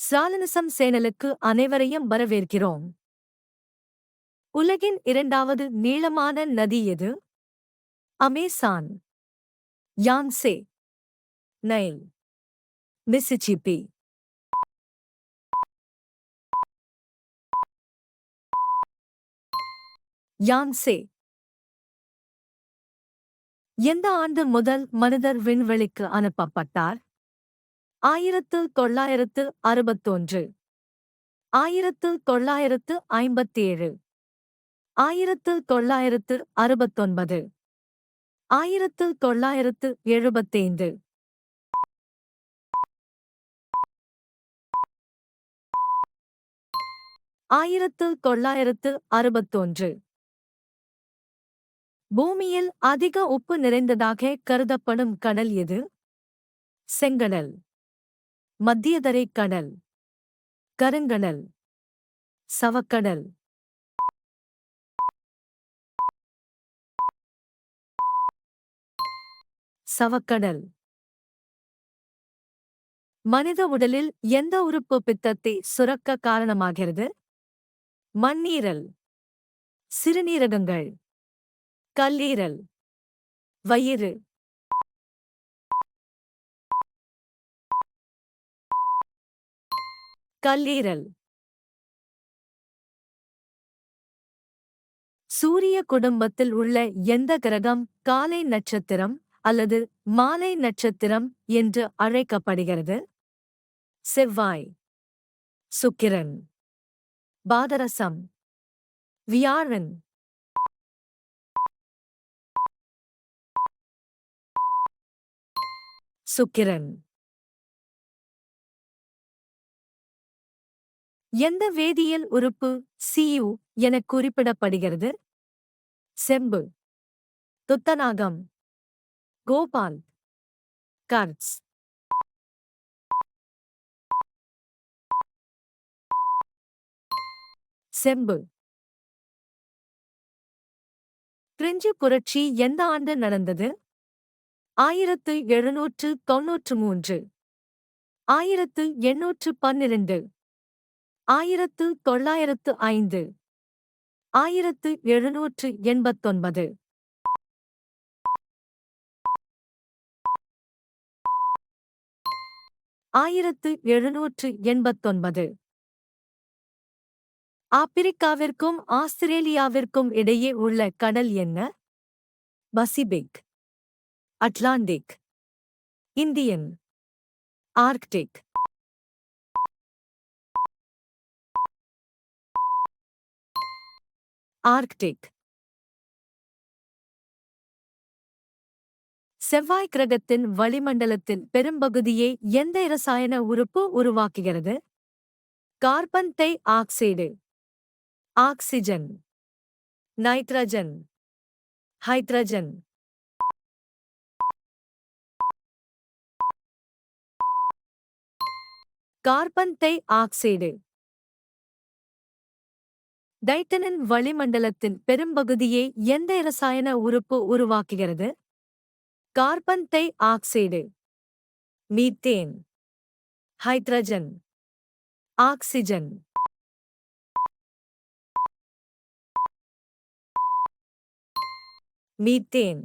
சாலனிசம் சேனலுக்கு அனைவரையும் வரவேற்கிறோம். உலகின் இரண்டாவது நீளமான நதி எது? Amazon, Yangtze, Nile, Mississippi. Yangtze. எந்த ஆண்டு முதல் மனிதர் விண்வெளிக்கு அனுப்பப்பட்டார்? 1961, 1957, 1969, 1975. 1961. பூமியில் அதிக உப்பு நிறைந்ததாக கருதப்படும் கடல் எது? செங்கடல், மத்தியதரை கடல், கருங்கடல், சவக்கடல். சவக்கடல். மனித உடலில் எந்த உறுப்பு பித்தத்தை சுரக்க காரணமாகிறது? மண்ணீரல், சிறுநீரகங்கள், கல்லீரல், வயிறு. கல்லீரல். சூரிய குடும்பத்தில் உள்ள எந்த கிரகம் காலை நட்சத்திரம் அல்லது மாலை நட்சத்திரம் என்று அழைக்கப்படுகிறது? செவ்வாய், சுக்கிரன், பாதரசம், வியாழன். சுக்கிரன். எந்த வேதியியல் உறுப்பு Cu என குறிப்பிடப்படுகிறது? செம்பு, துத்தநாகம், கோபால், கர்ட்ஸ். செம்பு. பிரெஞ்சு புரட்சி எந்த ஆண்டு நடந்தது? 1793, 1812, 1905, 1789. 1789. ஆப்பிரிக்காவிற்கும் ஆஸ்திரேலியாவிற்கும் இடையே உள்ள கடல் என்ன? Pacific, Atlantic, Indian, Arctic. Arctic. செவ்வாய் கிரகத்தின் வளிமண்டலத்தின் பெரும்பகுதியை எந்த இரசாயன உறுப்பு உருவாக்குகிறது? Carbon dioxide, oxygen, nitrogen, hydrogen. Carbon dioxide. டைட்டனின் வளிமண்டலத்தின் பெரும்பகுதியை எந்த இரசாயன உறுப்பு உருவாக்குகிறது? Carbon dioxide, methane, hydrogen, oxygen. Methane.